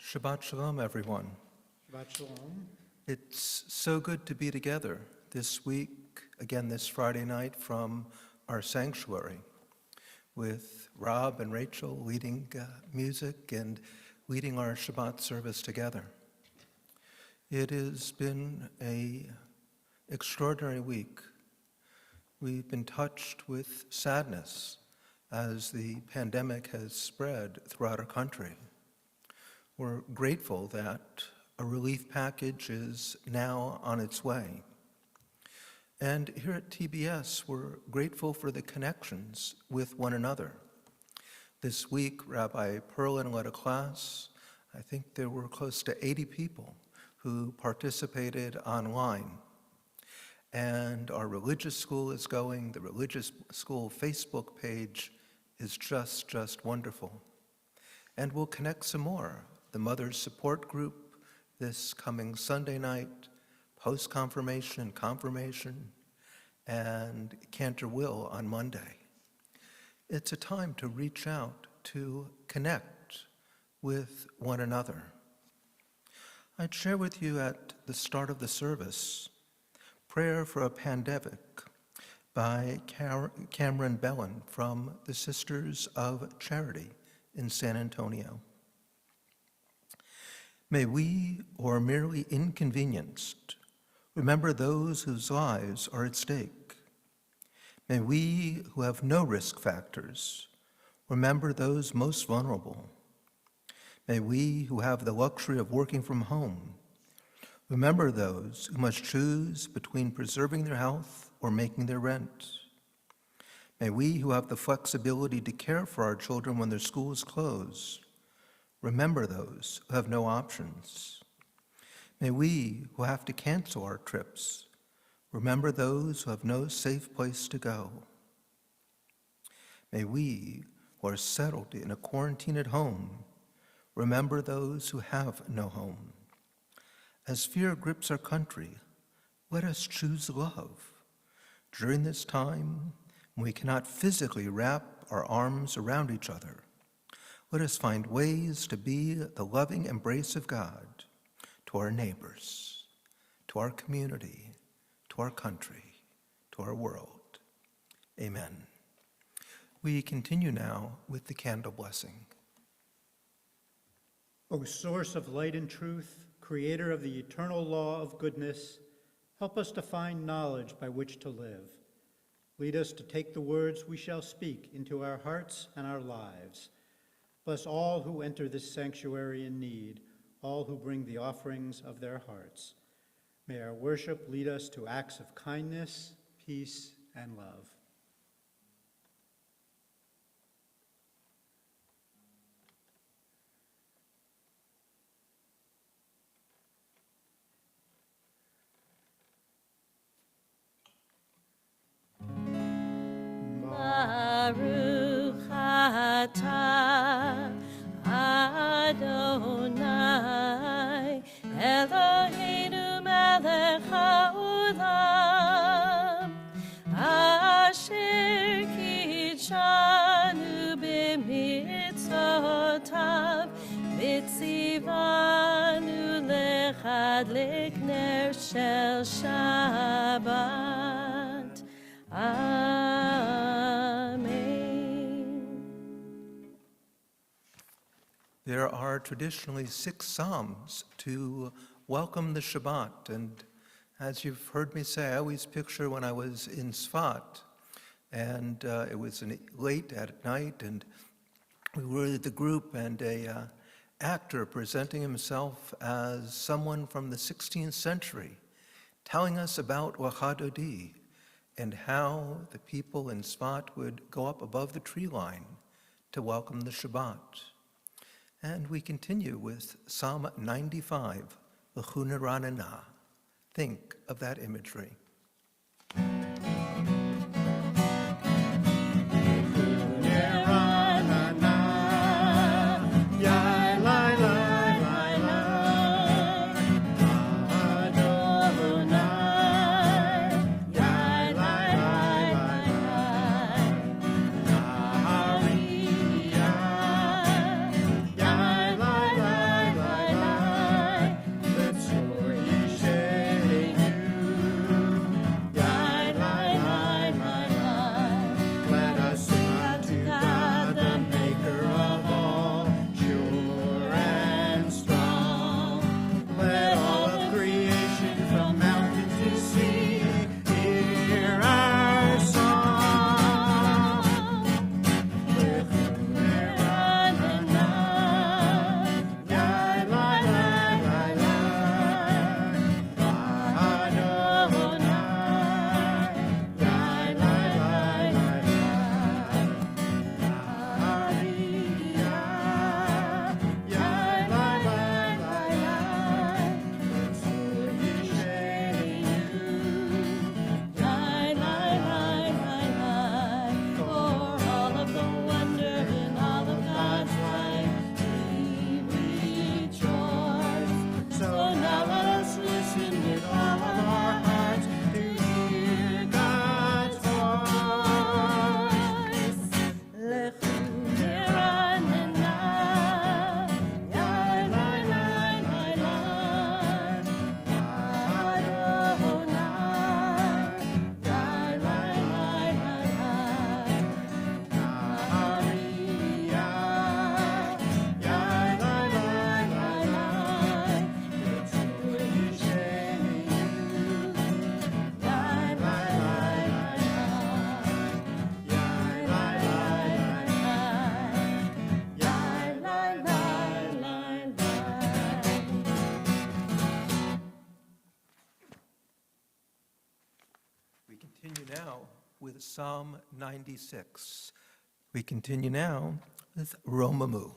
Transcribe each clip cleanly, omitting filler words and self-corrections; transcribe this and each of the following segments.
Shabbat Shalom, everyone. Shabbat Shalom. It's so good to be together this week, again this Friday night from our sanctuary, with Rob and Rachel leading music and leading our Shabbat service together. It has been an extraordinary week. We've been touched with sadness as the pandemic has spread throughout our country. We're grateful that a relief package is now on its way. And here at TBS, we're grateful for the connections with one another. This week, Rabbi Perlin led a class. I think there were close to 80 people who participated online. And our religious school is going. The religious school Facebook page is just wonderful. And we'll connect some more. The Mother's Support Group this coming Sunday night, post-confirmation and confirmation, and Cantor Will on Monday. It's a time to reach out, to connect with one another. I'd share with you at the start of the service, Prayer for a Pandemic by Cameron Bellin from the Sisters of Charity in San Antonio. May we, who are merely inconvenienced, remember those whose lives are at stake. May we, who have no risk factors, remember those most vulnerable. May we, who have the luxury of working from home, remember those who must choose between preserving their health or making their rent. May we, who have the flexibility to care for our children when their schools close, remember those who have no options. May we, who have to cancel our trips, remember those who have no safe place to go. May we, who are settled in a quarantine at home, remember those who have no home. As fear grips our country, let us choose love. During this time, when we cannot physically wrap our arms around each other, let us find ways to be the loving embrace of God to our neighbors, to our community, to our country, to our world. Amen. We continue now with the candle blessing. O source of light and truth, creator of the eternal law of goodness, help us to find knowledge by which to live. Lead us to take the words we shall speak into our hearts and our lives. Bless all who enter this sanctuary in need, all who bring the offerings of their hearts. May our worship lead us to acts of kindness, peace, and love. Baruch atah Adonai Eloheinu melech haolam asher kitshanu b'mitzvotav v'tzivanu lechadlik ner shel Shabbat. There are traditionally 6 Psalms to welcome the Shabbat, and as you've heard me say, I always picture when I was in Sfat, and it was late at night, and we were with the group, and a actor presenting himself as someone from the 16th century, telling us about Wachadodi, and how the people in Sfat would go up above the tree line to welcome the Shabbat. And we continue with Psalm 95, L'chuna ranana. Think of that imagery. continue now with Psalm 96. We continue now with Romamu.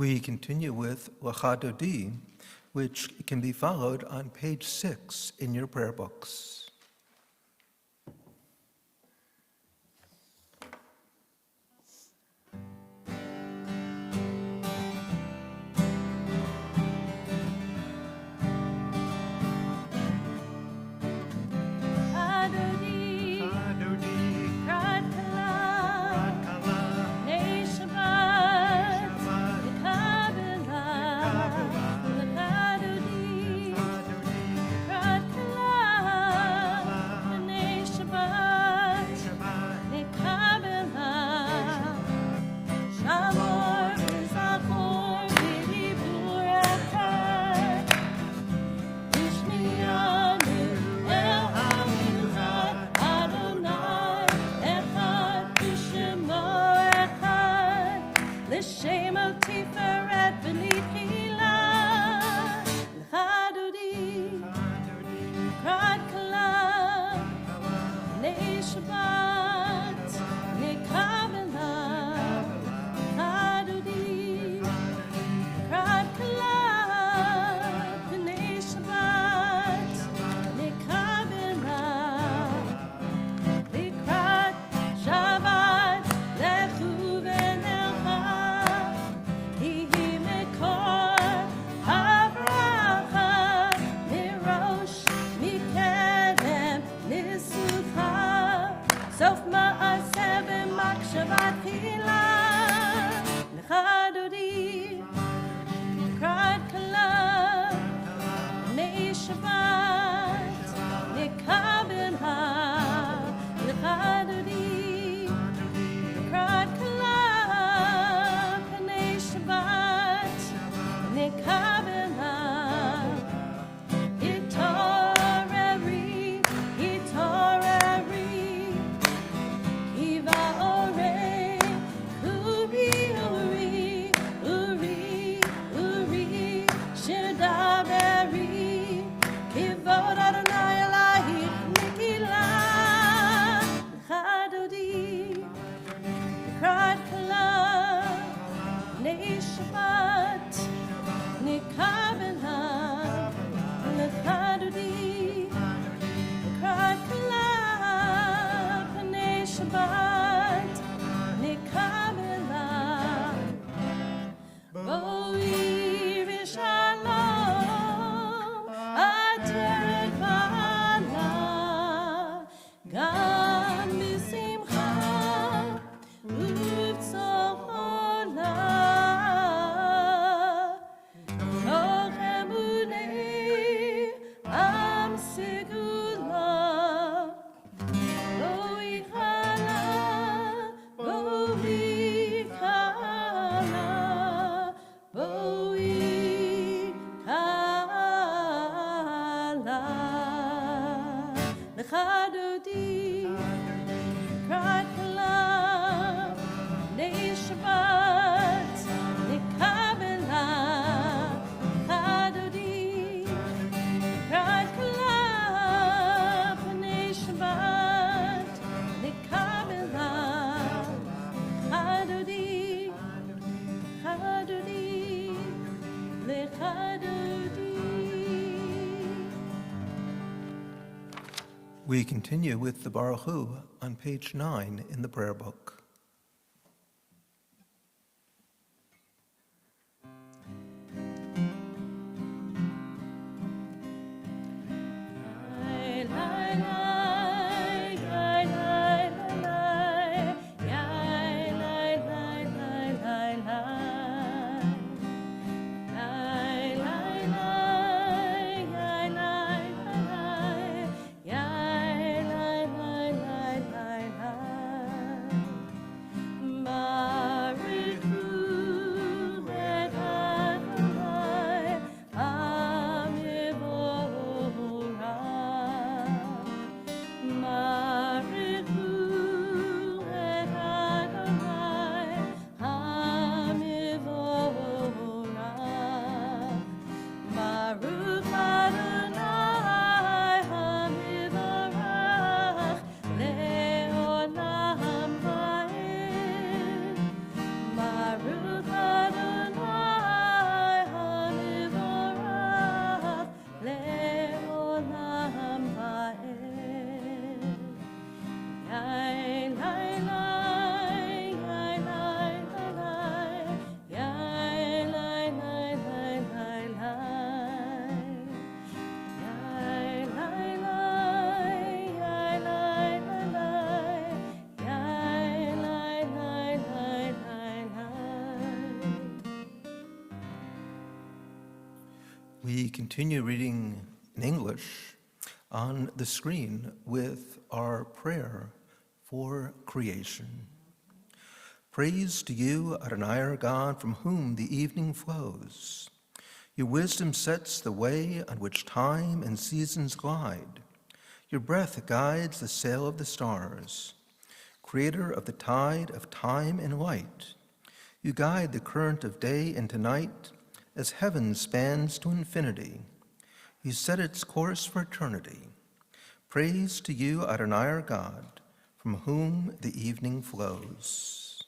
We continue with Lachadodi, which can be followed on page 6 in your prayer books. Shabbat. Chadodi, Krat Kalav, Nei Shabbat, Nikabela, Chadodi, Krat Kalav, Nei Shabbat, Nikabela, Chadodi, Chadodi, Lechadodi. We continue with the Baruch Hu on page 9 in the prayer book. We continue reading in English on the screen with our prayer for creation. Praise to you, Adonai our God, from whom the evening flows. Your wisdom sets the way on which time and seasons glide. Your breath guides the sail of the stars. Creator of the tide of time and light, you guide the current of day into night as heaven spans to infinity. You set its course for eternity. Praise to you, Adonai our God, from whom the evening flows.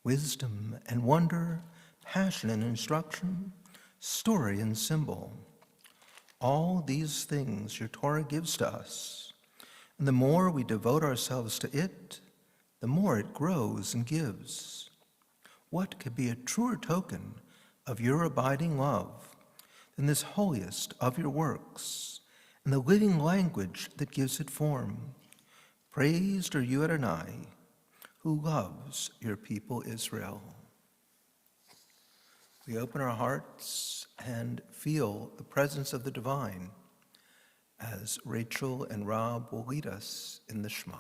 Wisdom and wonder, passion and instruction, story and symbol. All these things your Torah gives to us, and the more we devote ourselves to it, the more it grows and gives. What could be a truer token of your abiding love than this holiest of your works and the living language that gives it form? Praised are you, Adonai, who loves your people Israel. We open our hearts and feel the presence of the divine as Rachel and Rob will lead us in the Shema.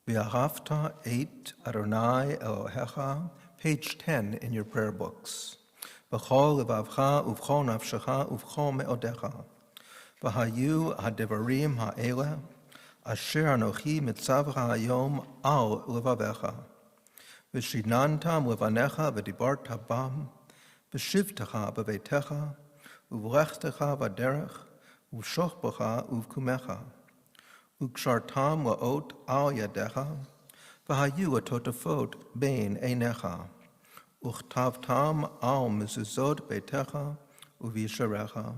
V'ahavta et Adonai Elohecha, page 10 in your prayer books. B'chol levavcha uv'chol nafshecha uv'chol me'odecha. V'hayu ha'devarim ha'ele, asher anochi mitzavcha hayom al levavecha. V'shinantam levanecha v'dibarta bam, v'shivtecha b'veitecha, uv'lechtecha v'derech, uv'shochbecha uv'kumecha, u'kshartam la'ot al yadecha, v'hayu atotafot bein einecha, uchtavtam al mezuzot beitecha, uv'yisharecha,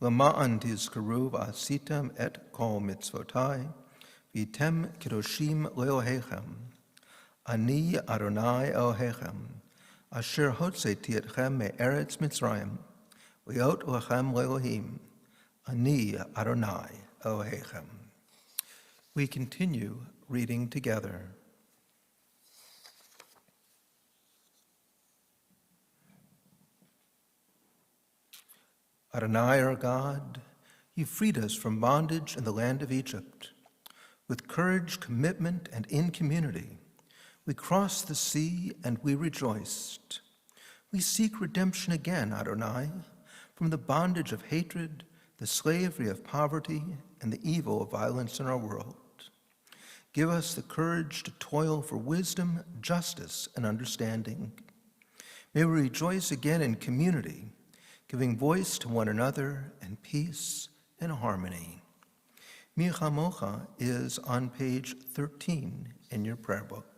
Lama'an tizkaru v'asitem et kol mitzvotai, v'tem kedoshim le'ohechem. Ani Adonai Elohechem, asher hotzeti etchem me'eretz Mitzrayim, liot lachem le'elohim. Ani Adonai Elohechem. We continue reading together. Adonai, our God, you freed us from bondage in the land of Egypt. With courage, commitment, and in community, we crossed the sea and we rejoiced. We seek redemption again, Adonai, from the bondage of hatred, the slavery of poverty, and the evil of violence in our world. Give us the courage to toil for wisdom, justice, and understanding. May we rejoice again in community, giving voice to one another in peace and harmony. Mi Chamocha is on page 13 in your prayer book.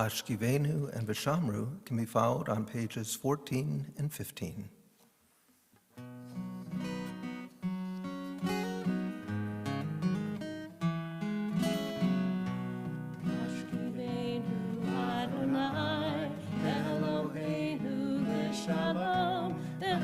Ashkivenu and Vishamru can be followed on pages 14 and 15. Shalom, the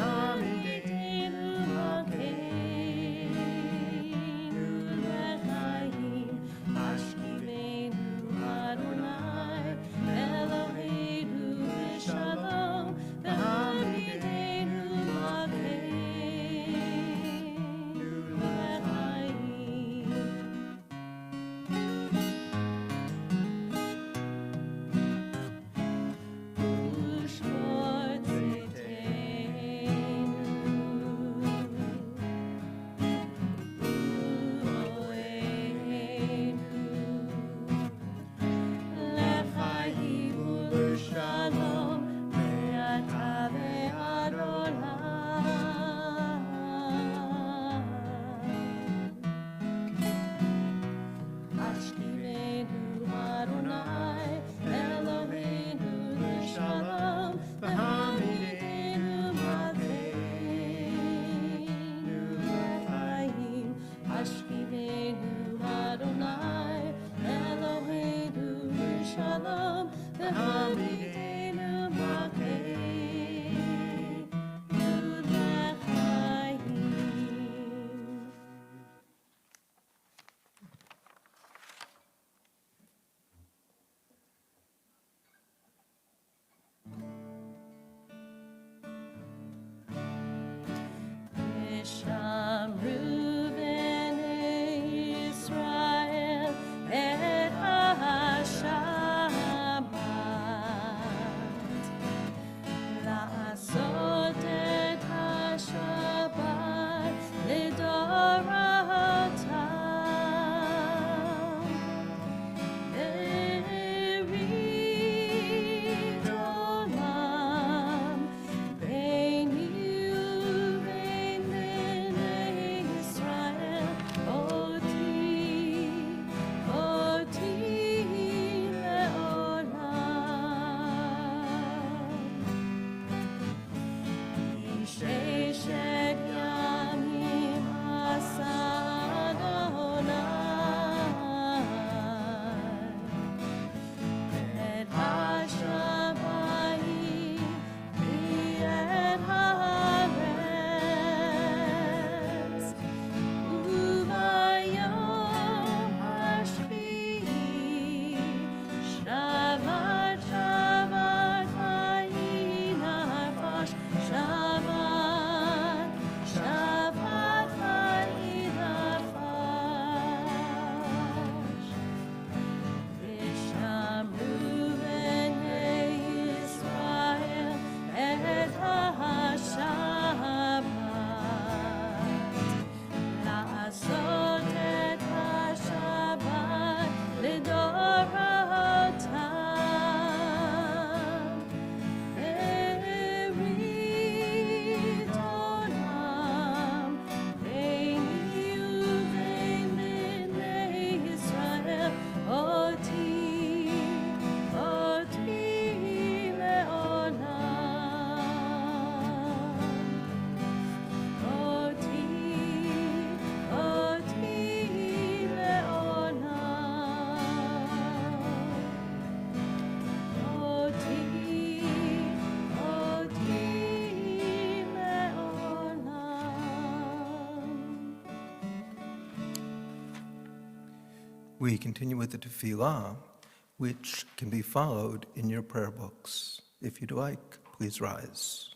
We continue with the tefillah, which can be followed in your prayer books. If you'd like, please rise.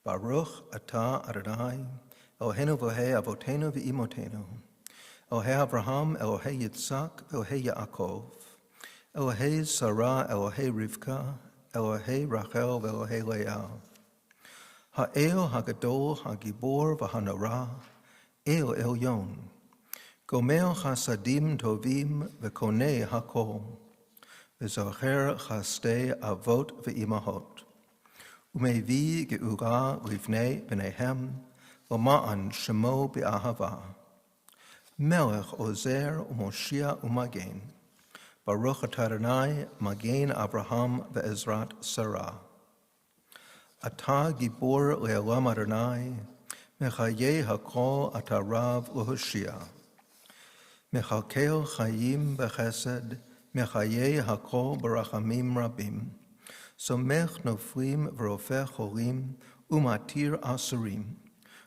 Baruch atah Adonai, Eloheinu v'Elohei Avotenu v'Imotenu, Elohei Avraham, Elohei Yitzhak, Elohei Yaakov, Elohei Sarah, Elohei Rivka, Elohei Rachel v'Elohei Leah, Ha'el Hagadol Hagibor v'Hanora, El Elyon, Gomer Chasadim Tovim v'Konei Hakol, v'Zocher Chasdei Avot v'Imahot, Umevi ge'ura livnei b'neihem, L'ma'an shemo be'ahava. Melech ozer u'moshia u'magen, Baruch atah Adonai magen Avraham ve'ezrat Sarah. Atah gibor le'olam Adonai, Mechayeh hakol atah rav l'hoshia. Mechalkel chayim b'chesed, Mechayeh hakol b'rachamim rabim. Somech noflim v'rofeh cholim umatir asurim,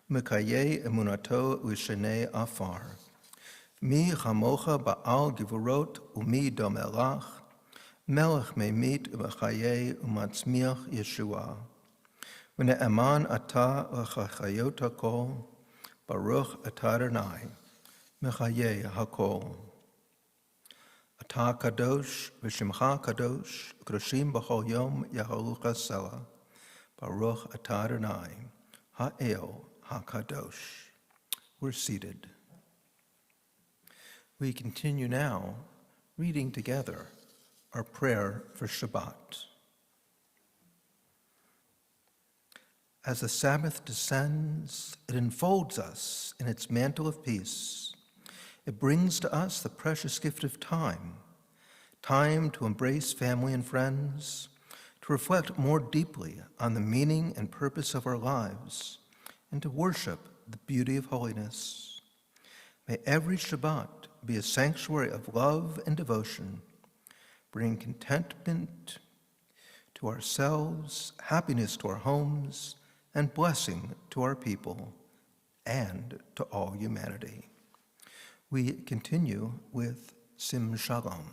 mekayeh emunato l'shenei afar. Mi chamocha ba'al givurot umi domelach, melech memit u'mechayeh u'matzmiach Yeshua. V'ne'eman ata l'chachayot hakol, Baruch atah Adonai, mechayeh hakol. Atah kadosh v'shimcha kadosh, kadoshim b'chol yom yahalucha sela, Baruch atah Adonai, ha'el ha'kadosh. We're seated. We continue now reading together our prayer for Shabbat. As the Sabbath descends, it enfolds us in its mantle of peace. It brings to us the precious gift of time to embrace family and friends, to reflect more deeply on the meaning and purpose of our lives, and to worship the beauty of holiness. May every Shabbat be a sanctuary of love and devotion, bringing contentment to ourselves, happiness to our homes, and blessing to our people and to all humanity. We continue with Sim Shalom.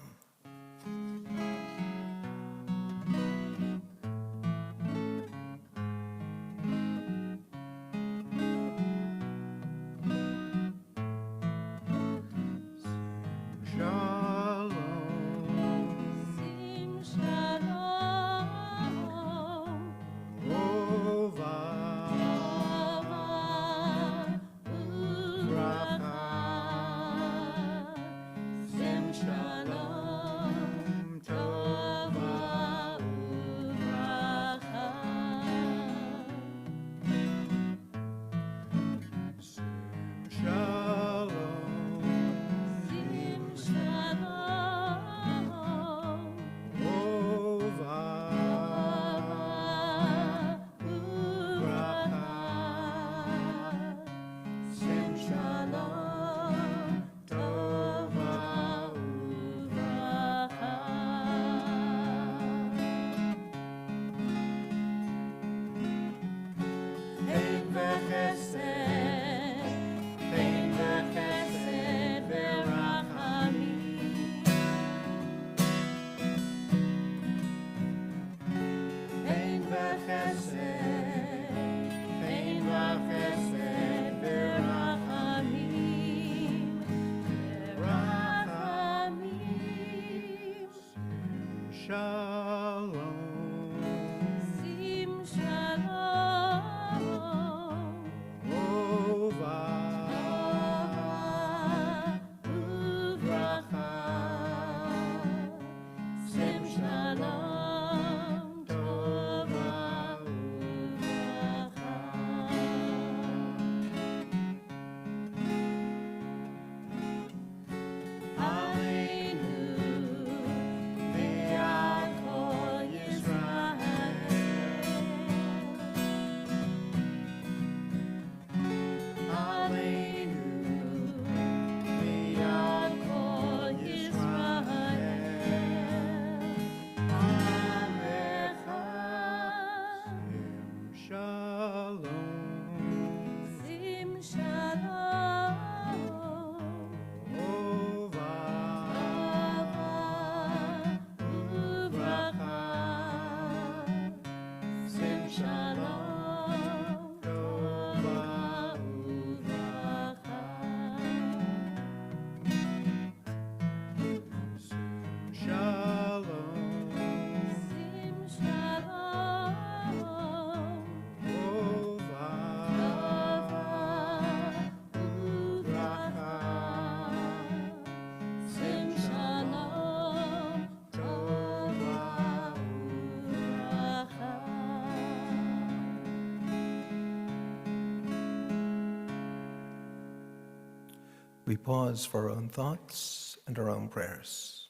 We pause for our own thoughts and our own prayers.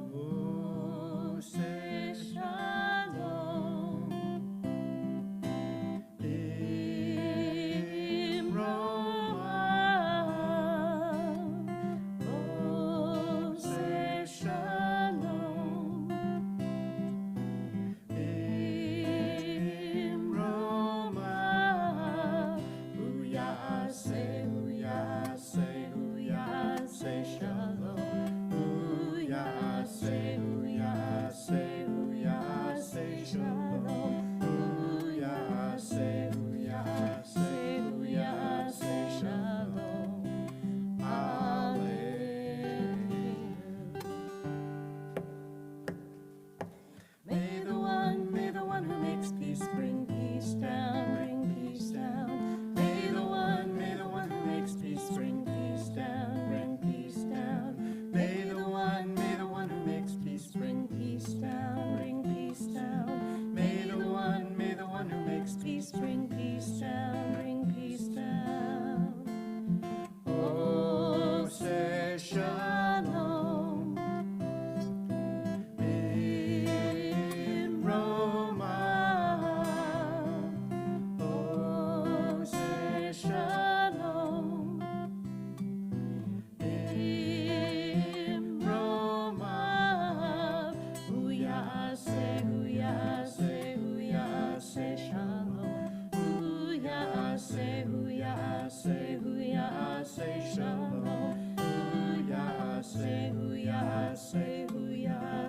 Oh, say shalom. In Rome. Oh, say shalom. In Rome. Hooyah, say shalom. Hooyah, say shalom. Hooyah, say shalom. Alleluia. May the one who makes peace bring peace down, bring peace down. May the one who makes peace bring peace down, bring peace down. May the one who makes peace bring peace down, bring peace down. May the one who makes peace bring peace down, bring peace down. Oh, say shalom. In Roma, oh, say shalom. In Roma, hooyah, say shalom. Hooyah, say shalom. Hooyah,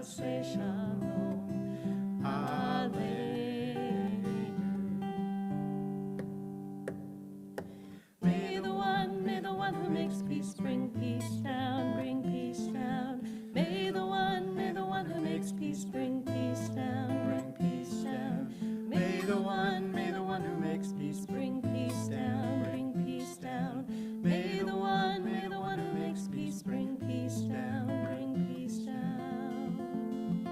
say shalom. Alleluia. May the one who makes peace bring peace down, bring peace down. May the one who makes peace bring peace down, bring peace down. May the one who makes peace bring peace down, bring peace down. May the one who makes peace bring peace down, bring peace down.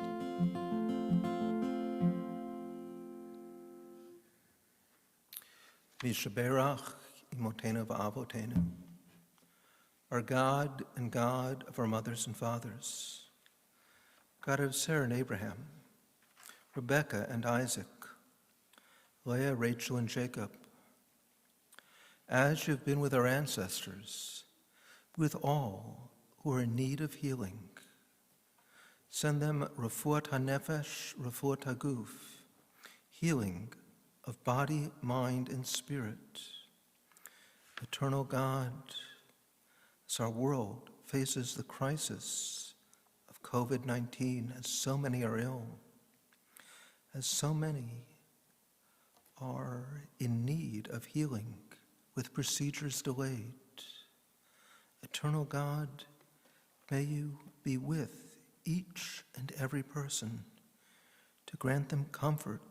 Mishaberach imotenu va'avotenu. Our God and God of our mothers and fathers, God of Sarah and Abraham, Rebekah and Isaac, Leah, Rachel, and Jacob, as you've been with our ancestors, with all who are in need of healing, send them refuat hanefesh, refuat haguf, healing of body, mind, and spirit. Eternal God, as our world faces the crisis of COVID-19, as so many are ill, as so many are in need of healing with procedures delayed, eternal God, may you be with each and every person to grant them comfort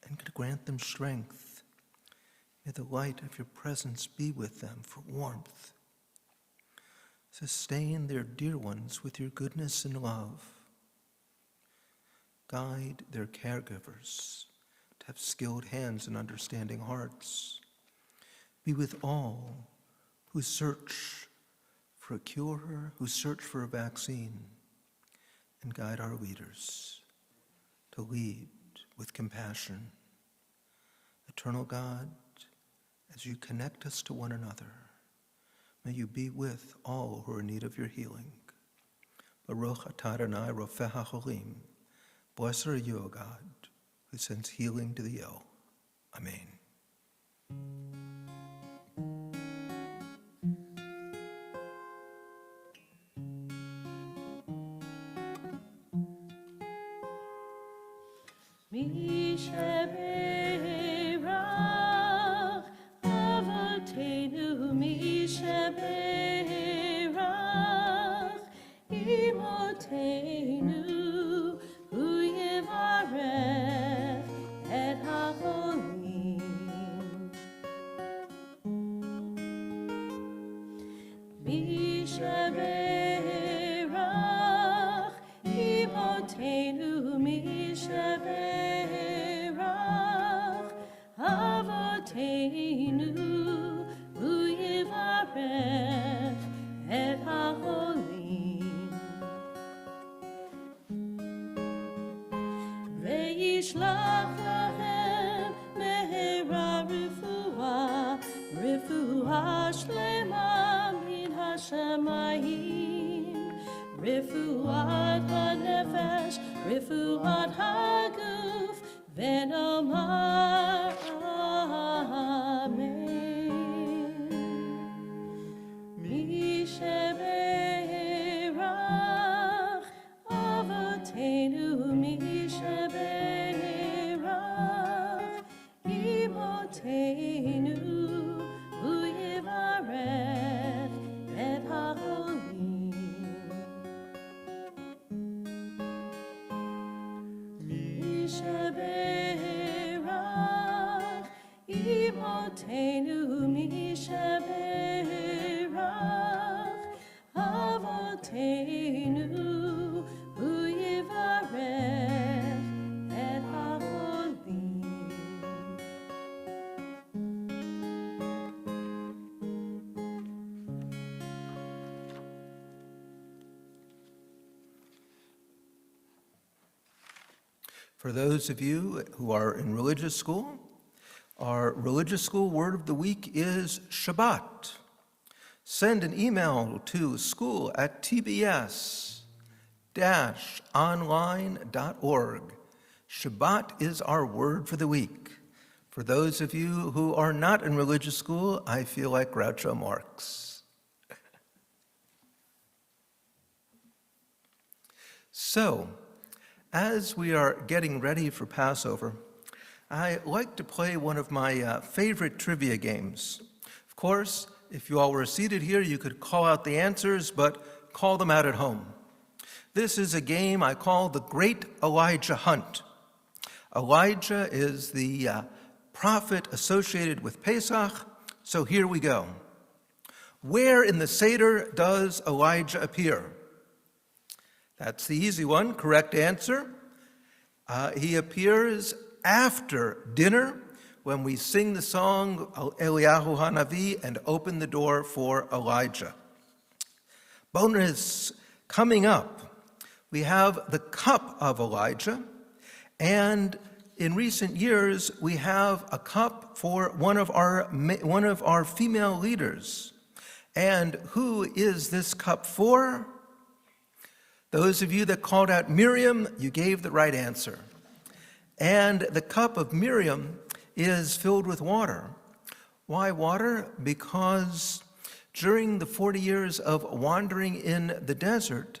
and to grant them strength. May the light of your presence be with them for warmth. Sustain their dear ones with your goodness and love. Guide their caregivers to have skilled hands and understanding hearts. Be with all who search for a cure, who search for a vaccine, and guide our leaders to lead with compassion. Eternal God, as you connect us to one another, may you be with all who are in need of your healing. Baruch atah Adonai Rofeh HaCholim. Blessed are you, O God, who sends healing to the ill. Amen. Mi Sheberach, Avotenu Misheberach, Imotenu, Hu Yevarech et HaCholim. Misheberach, Imotenu Misheberach, Avotenu, Hu Yevarech et HaCholim. Ve'yishlach lahem mehera refuah shlema min hashamayim, refuat hanefesh, refuat haguf, ve'nomar amen. Misheberach, Avotenu Misheberach, Imotenu, Hu Yevarech et HaCholim. Misheberach, Imotenu Misheberach, Avotenu, Hu Yevarech et HaCholim. For those of you who are in religious school, our religious school word of the week is Shabbat. Send an email to school@tbs-online.org. Shabbat is our word for the week. For those of you who are not in religious school, I feel like Groucho Marx. So, as we are getting ready for Passover, I like to play one of my favorite trivia games. Of course, if you all were seated here, you could call out the answers, but call them out at home. This is a game I call the Great Elijah Hunt. Elijah is the prophet associated with Pesach, so here we go. Where in the Seder does Elijah appear? That's the easy one. Correct answer. He appears after dinner when we sing the song Eliyahu Hanavi and open the door for Elijah. Bonus coming up, we have the cup of Elijah, and in recent years we have a cup for one of our female leaders. And who is this cup for? Those of you that called out Miriam, you gave the right answer. And the cup of Miriam is filled with water. Why water? Because during the 40 years of wandering in the desert,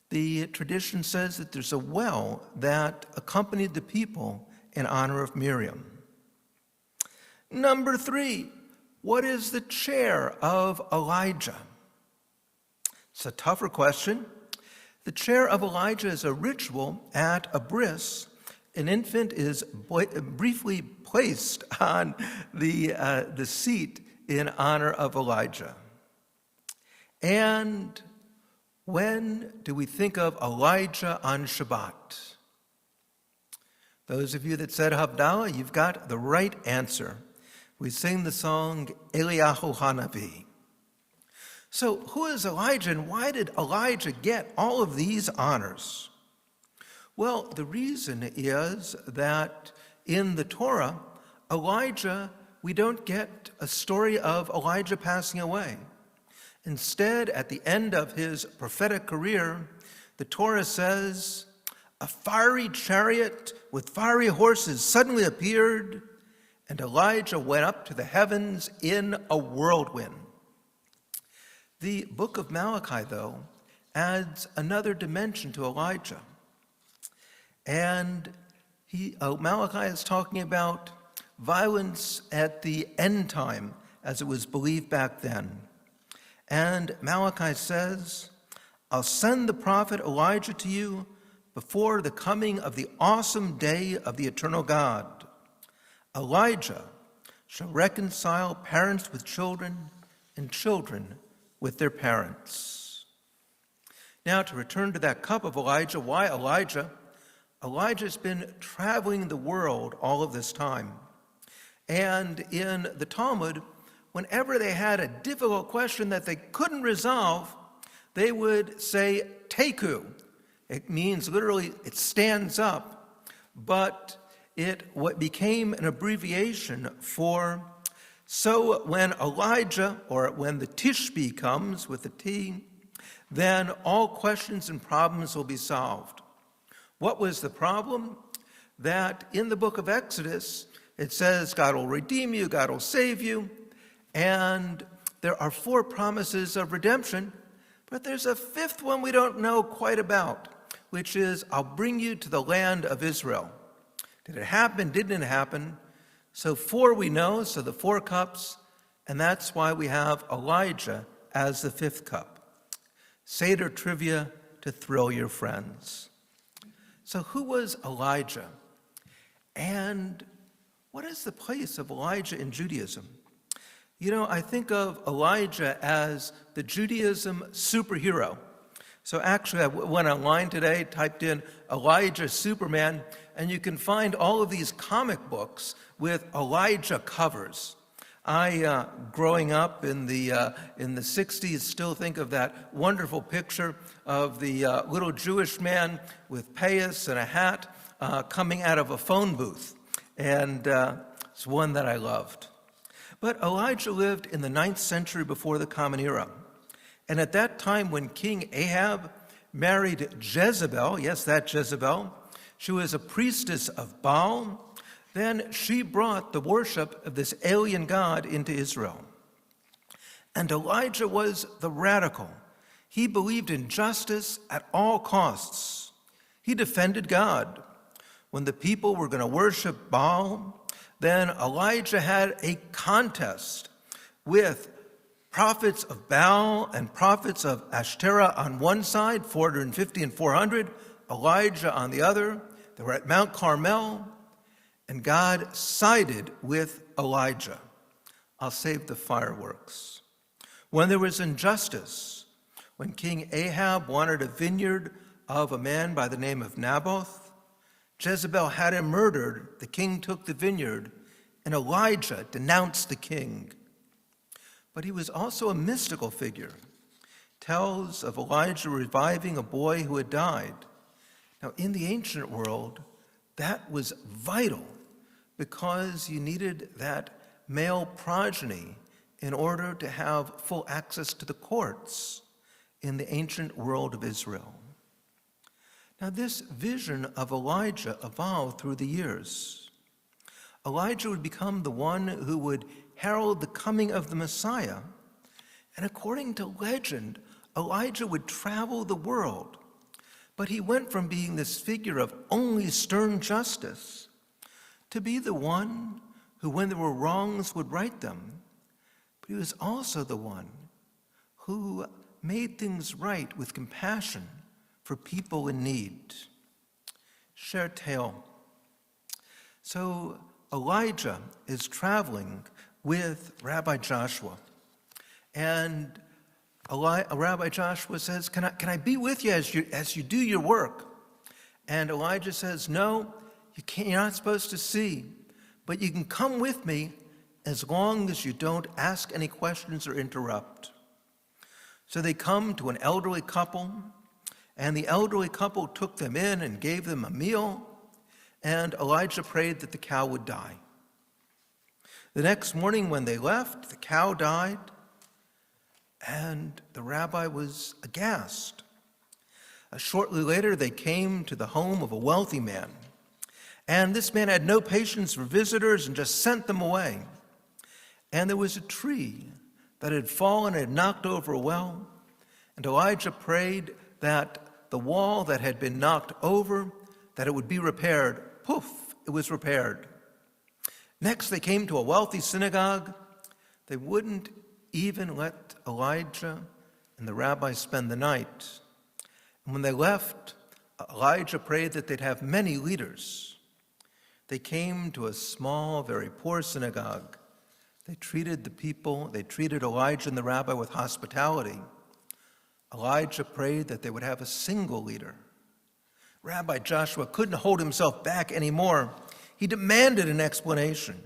the tradition says that there's a well that accompanied the people in honor of Miriam. Number 3, what is the chair of Elijah? It's a tougher question. The chair of Elijah is a ritual at a bris. An infant is briefly placed on the seat in honor of Elijah. And when do we think of Elijah on Shabbat? Those of you that said Havdalah, you've got the right answer. We sing the song Eliyahu Hanavi. So who is Elijah, and why did Elijah get all of these honors? Well, the reason is that in the Torah, Elijah, we don't get a story of Elijah passing away. Instead, at the end of his prophetic career, the Torah says, a fiery chariot with fiery horses suddenly appeared, and Elijah went up to the heavens in a whirlwind. The book of Malachi, though, adds another dimension to Elijah. And Malachi is talking about violence at the end time, as it was believed back then. And Malachi says, I'll send the prophet Elijah to you before the coming of the awesome day of the eternal God. Elijah shall reconcile parents with children and children with their parents. Now, to return to that cup of Elijah, why Elijah? Elijah's been traveling the world all of this time. And in the Talmud, whenever they had a difficult question that they couldn't resolve, they would say, teku. It means literally, it stands up, but what became an abbreviation for, so when Elijah, or when the Tishbe comes with the T, then all questions and problems will be solved. What was the problem? That in the book of Exodus, it says God will redeem you, God will save you, and there are 4 promises of redemption, but there's a 5th one we don't know quite about, which is, I'll bring you to the land of Israel. Did it happen? Didn't it happen? So 4 we know, so the 4 cups, and that's why we have Elijah as the 5th cup. Seder trivia to thrill your friends. So who was Elijah? And what is the place of Elijah in Judaism? You know, I think of Elijah as the Judaism superhero. So actually, I went online today, typed in Elijah Superman, and you can find all of these comic books with Elijah covers. I, growing up in the 60s, still think of that wonderful picture of the little Jewish man with payas and a hat coming out of a phone booth. And it's one that I loved. But Elijah lived in the 9th century before the Common Era. And at that time, when King Ahab married Jezebel, yes, that Jezebel, she was a priestess of Baal, then she brought the worship of this alien god into Israel. And Elijah was the radical. He believed in justice at all costs. He defended God. When the people were going to worship Baal, then Elijah had a contest with prophets of Baal and prophets of Ashtoreth on one side, 450 and 400, Elijah on the other. They were at Mount Carmel, and God sided with Elijah. I'll save the fireworks. When there was injustice, when King Ahab wanted a vineyard of a man by the name of Naboth, Jezebel had him murdered, the king took the vineyard, and Elijah denounced the king. But he was also a mystical figure. Tells of Elijah reviving a boy who had died. Now, in the ancient world, that was vital because you needed that male progeny in order to have full access to the courts in the ancient world of Israel. Now, this vision of Elijah evolved through the years. Elijah would become the one who would herald the coming of the Messiah. And according to legend, Elijah would travel the world. But he went from being this figure of only stern justice to be the one who, when there were wrongs, would right them. But he was also the one who made things right with compassion for people in need. Share a tale. So Elijah is traveling with Rabbi Joshua. And Rabbi Joshua says, can I be with you as you do your work? And Elijah says, no, you're not supposed to see, but you can come with me as long as you don't ask any questions or interrupt. So they come to an elderly couple, and the elderly couple took them in and gave them a meal, and Elijah prayed that the cow would die. The next morning when they left, the cow died, and the rabbi was aghast. Shortly later, they came to the home of a wealthy man, and this man had no patience for visitors and just sent them away. And there was a tree that had fallen and had knocked over a well, and Elijah prayed that the wall that had been knocked over, that it would be repaired, poof, it was repaired. Next, they came to a wealthy synagogue. They wouldn't even let Elijah and the rabbi spend the night. And when they left, Elijah prayed that they'd have many leaders. They came to a small, very poor synagogue. They treated Elijah and the rabbi with hospitality. Elijah prayed that they would have a single leader. Rabbi Joshua couldn't hold himself back anymore. He demanded an explanation.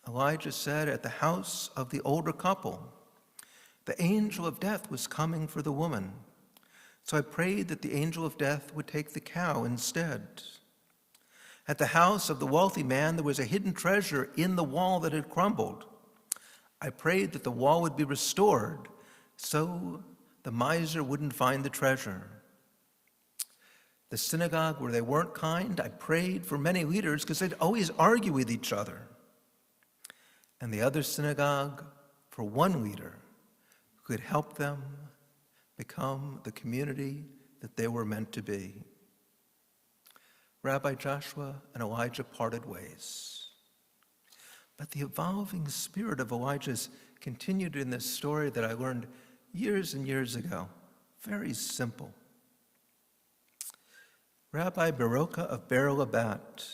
Elijah said, at the house of the older couple, the angel of death was coming for the woman. So I prayed that the angel of death would take the cow instead. At the house of the wealthy man, there was a hidden treasure in the wall that had crumbled. I prayed that the wall would be restored so the miser wouldn't find the treasure. The synagogue where they weren't kind, I prayed for many leaders because they'd always argue with each other. And the other synagogue for one leader who could help them become the community that they were meant to be. Rabbi Joshua and Elijah parted ways. But the evolving spirit of Elijah's continued in this story that I learned years and years ago. Very simple. Rabbi Baroka of Be'er Labat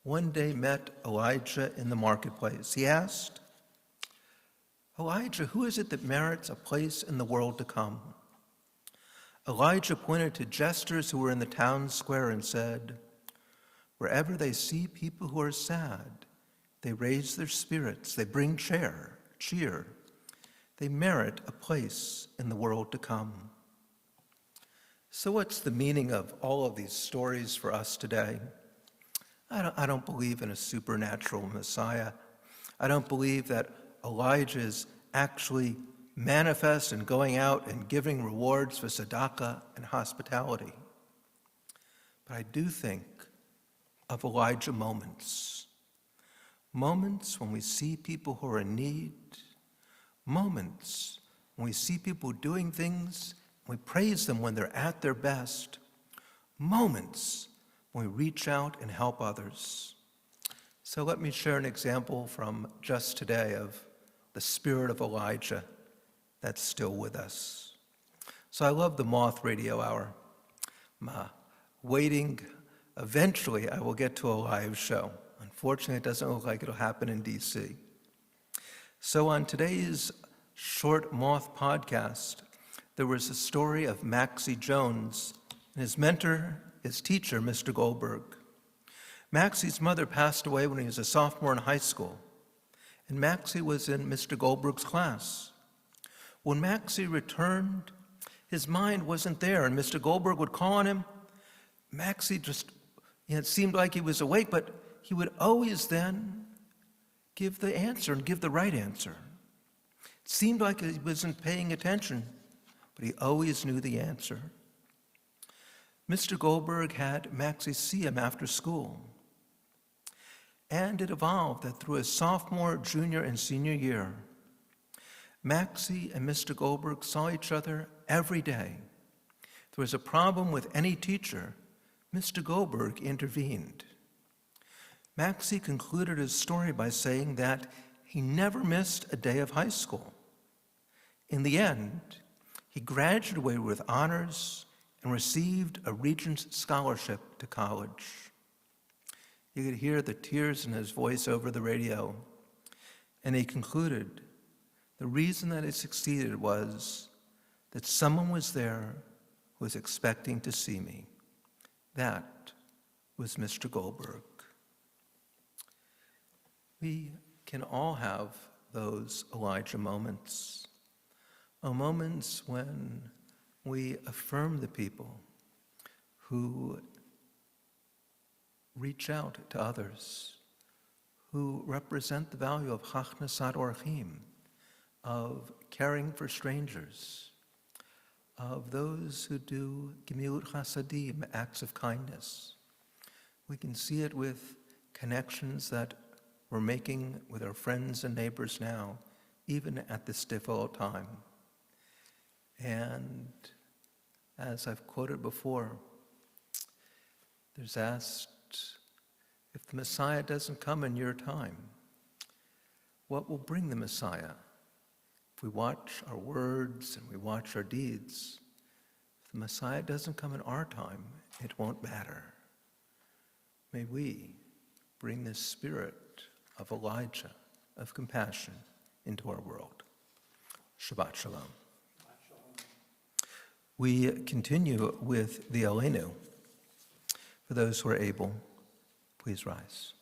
one day met Elijah in the marketplace. He asked, Elijah, who is it that merits a place in the world to come? Elijah pointed to jesters who were in the town square and said, wherever they see people who are sad, they raise their spirits, they bring cheer. They merit a place in the world to come. So what's the meaning of all of these stories for us today? I don't believe in a supernatural Messiah. I don't believe that Elijah is actually manifest and going out and giving rewards for tzedakah and hospitality. But I do think of Elijah moments. Moments when we see people who are in need. Moments when we see people doing things, we praise them when they're at their best. Moments when we reach out and help others. So let me share an example from just today of the spirit of Elijah that's still with us. So I love the Moth Radio Hour. I'm waiting. Eventually, I will get to a live show. Unfortunately, it doesn't look like it'll happen in D.C. So on today's short Moth podcast, there was a story of Maxie Jones and his mentor, his teacher, Mr. Goldberg. Maxie's mother passed away when he was a sophomore in high school, and Maxie was in Mr. Goldberg's class. When Maxie returned, his mind wasn't there, and Mr. Goldberg would call on him. Maxie it seemed like he was awake, but he would always then give the answer and give the right answer. It seemed like he wasn't paying attention, but he always knew the answer. Mr. Goldberg had Maxie see him after school. And it evolved that through his sophomore, junior, and senior year, Maxie and Mr. Goldberg saw each other every day. If there was a problem with any teacher, Mr. Goldberg intervened. Maxie concluded his story by saying that he never missed a day of high school. In the end, he graduated with honors and received a Regents scholarship to college. You could hear the tears in his voice over the radio, and he concluded the reason that he succeeded was that someone was there who was expecting to see me. That was Mr. Goldberg. We can all have those Elijah moments, moments when we affirm the people who reach out to others, who represent the value of Hachnasat Orchim, of caring for strangers, of those who do Gemilut Chasadim, acts of kindness. We can see it with connections that we're making with our friends and neighbors now, even at this difficult time. And as I've quoted before, there's asked if the Messiah doesn't come in your time, what will bring the Messiah? If we watch our words and we watch our deeds, if the Messiah doesn't come in our time, it won't matter. May we bring this spirit of Elijah, of compassion, into our world. Shabbat Shalom. We continue with the Aleinu. For those who are able, please rise.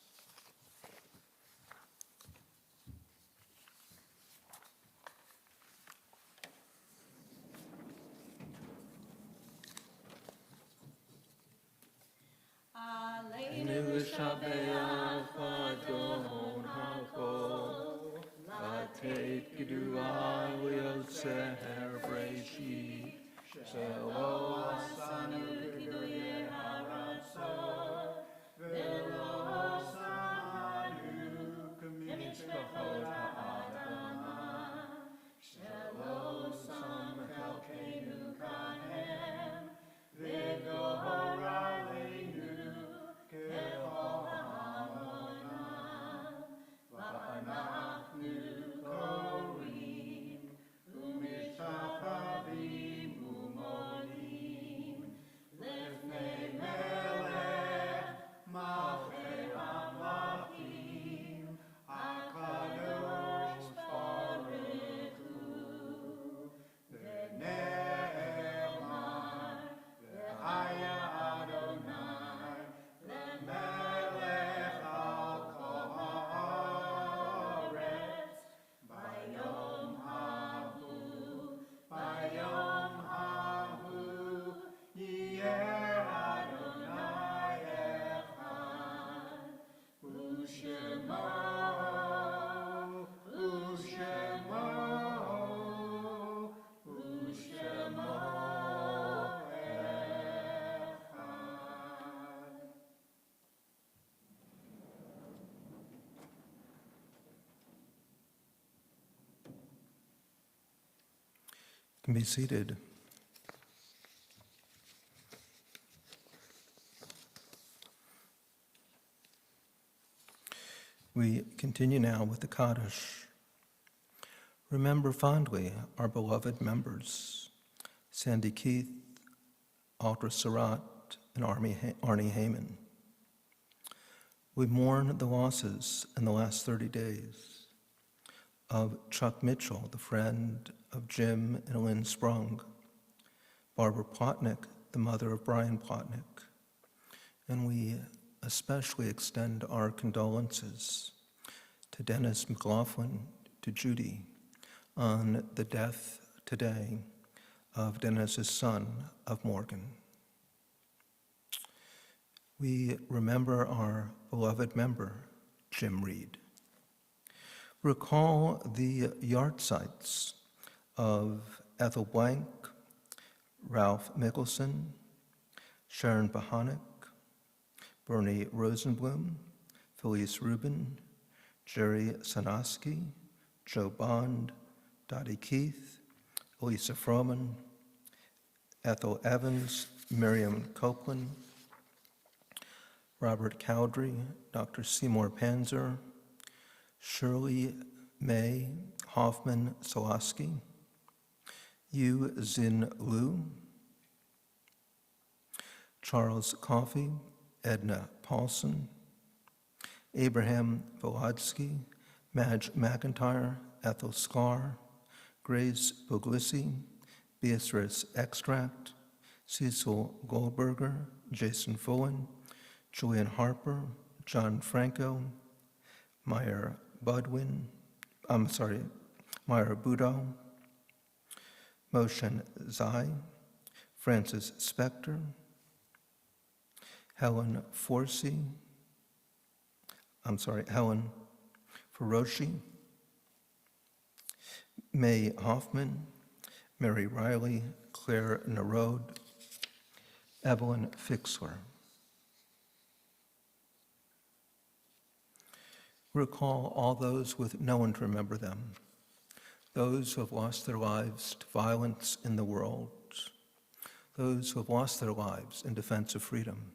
Aleinu Shabbat Adon HaKol, Latet Gidua Liotzer Breshit, Shelo Asanu Gidui Haratzot, Velo Asanu K'mitzvahot Ha'adamah, Shelo Sam Chelkeinu Kahem, V'Gohor Aleinu Kechol Ha'amonam, V'anachnu Korim, U'mishtachavim U'modim, Lefnei Melech Malchei Hamlachim, HaKadosh Baruch Hu, V'ne'emar, V'haya Adonai, Lemelech al kol haaretz, Bayom hahu, Bayom hahu, Yeh Adonai echad, U'shemo, U'shemo, U'shemo echad. You can be seated. We continue now with the Kaddish. Remember fondly our beloved members, Sandy Keith, Audra Surratt, and Arnie Heyman. We mourn the losses in the last 30 days of Chuck Mitchell, the friend of Jim and Lynn Sprung, Barbara Plotnick, the mother of Brian Plotnick, and we especially extend our condolences to Dennis McLaughlin, to Judy, on the death today of Dennis's son, of Morgan. We remember our beloved member, Jim Reed. Recall the yahrzeits of Ethel Blank, Ralph Mickelson, Sharon Bohanek, Bernie Rosenblum, Felice Rubin, Jerry Sanoski, Joe Bond, Dottie Keith, Elisa Froman, Ethel Evans, Miriam Copeland, Robert Cowdery, Dr. Seymour Panzer, Shirley May Hoffman Soloski, Yu Zin Liu, Charles Coffey, Edna Paulson, Abraham Volodsky, Madge McIntyre, Ethel Sklar, Grace Puglisi, Beatrice Extract, Cecil Goldberger, Jason Fullen, Julian Harper, John Franco, Meyer Budo, Moshen Zai, Francis Spector, Helen Feroci, May Hoffman, Mary Riley, Claire Narode, Evelyn Fixler. Recall all those with no one to remember them, those who have lost their lives to violence in the world, those who have lost their lives in defense of freedom,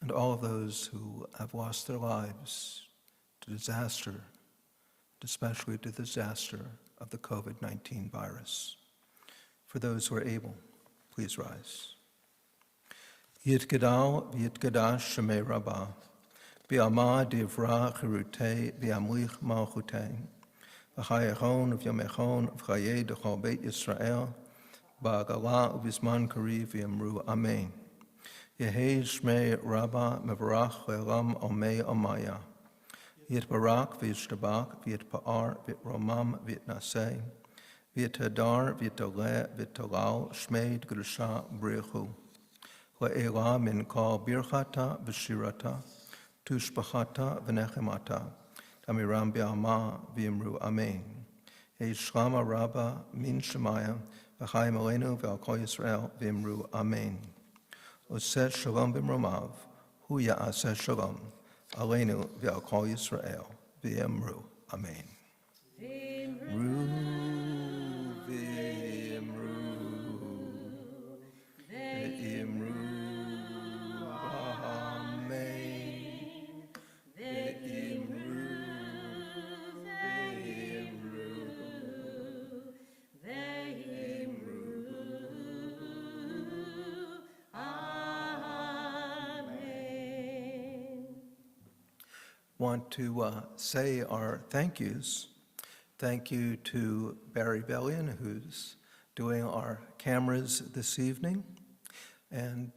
and all of those who have lost their lives to disaster, especially to the disaster of the COVID-19 virus. For those who are able, please rise. Yitgadal v'yitgadash shemei Rabbi, v'yama divra chirutei v'yamlich malchutei, v'chayachon v'yamechon v'chayei d'chol beit Yisrael, ba'agala u'bizman kariv v'yamru amen. Yehei shmei Rabbi mevarach le'elam omei omaya. Yitbarak v'yishtabak v'yitpa'ar v'yitromam v'yitnaseh, v'yitadar v'yitaleh v'yitalal shmei d'grusha b'richu. Le'ela min kol birchata v'shirata, tushbachata v'nechemata, tamiram b'alma v'yimru amen. Yehei shlama Rabba min shemaya, v'chayim aleinu v'al kol Yisrael v'yimru amen. Oseh shalom b'mromav, hu ya'aseh shalom, aleinu v'al kol Yisrael v'yimru amen. V'yimru, v'yimru, v'yimru, amen. V'yimru, v'yimru, v'yimru, amen. Want to say our thank yous. Thank you to Barry Bellion, who's doing our cameras this evening. And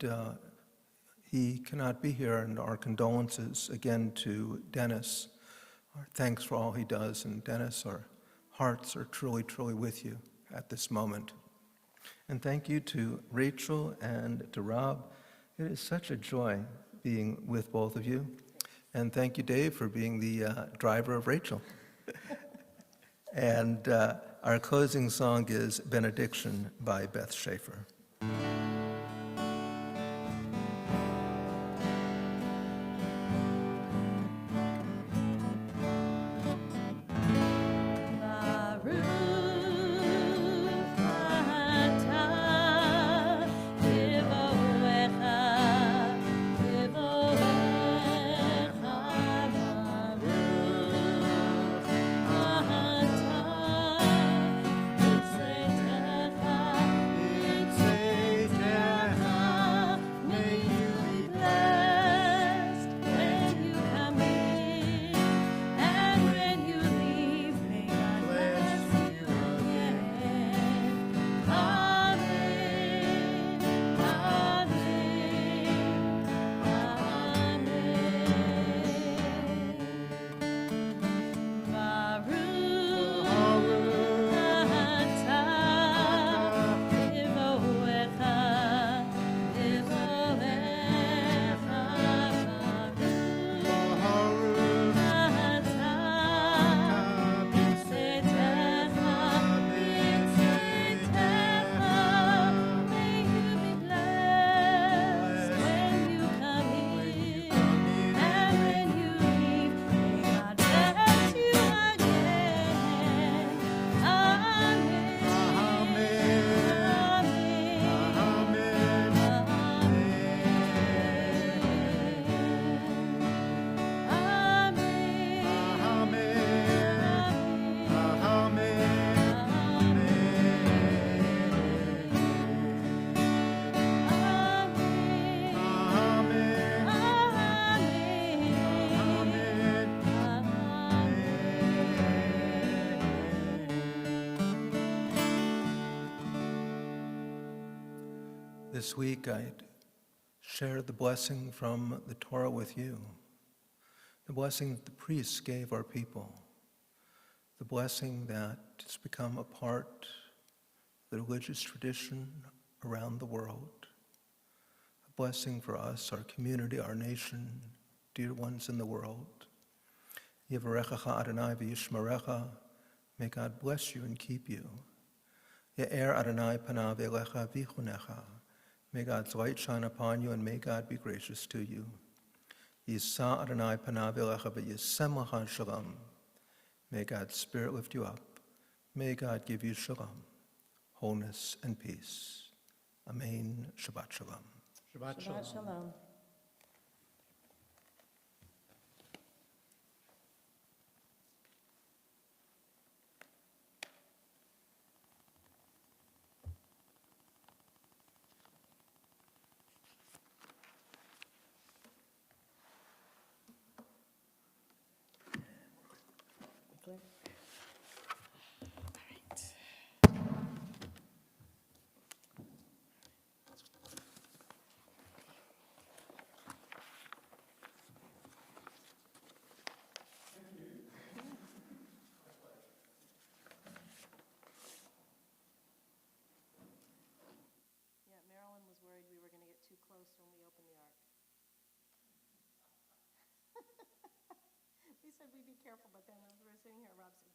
he cannot be here, and our condolences again to Dennis. Our thanks for all he does, and Dennis, our hearts are truly, truly with you at this moment. And thank you to Rachel and to Rob. It is such a joy being with both of you. And thank you, Dave, for being the driver of Rachel. And our closing song is Benediction by Beth Schaefer. This week I shared the blessing from the Torah with you, the blessing that the priests gave our people, the blessing that has become a part of the religious tradition around the world, a blessing for us, our community, our nation, dear ones in the world. Yevarechecha Adonai v'yishmerecha, may God bless you and keep you. Ye'er Adonai panav elecha v'chunecha, may God's light shine upon you, and may God be gracious to you. Yisa Adonai panav elecha v'yisem lecha shalom. May God's Spirit lift you up. May God give you shalom, wholeness, and peace. Amen. Shabbat shalom. Shabbat Shabbat shalom. shalom. Claire. Yeah, Marilyn was worried we were going to get too close when we opened the ark. We said we'd be careful, but then as we were sitting here, Rob said,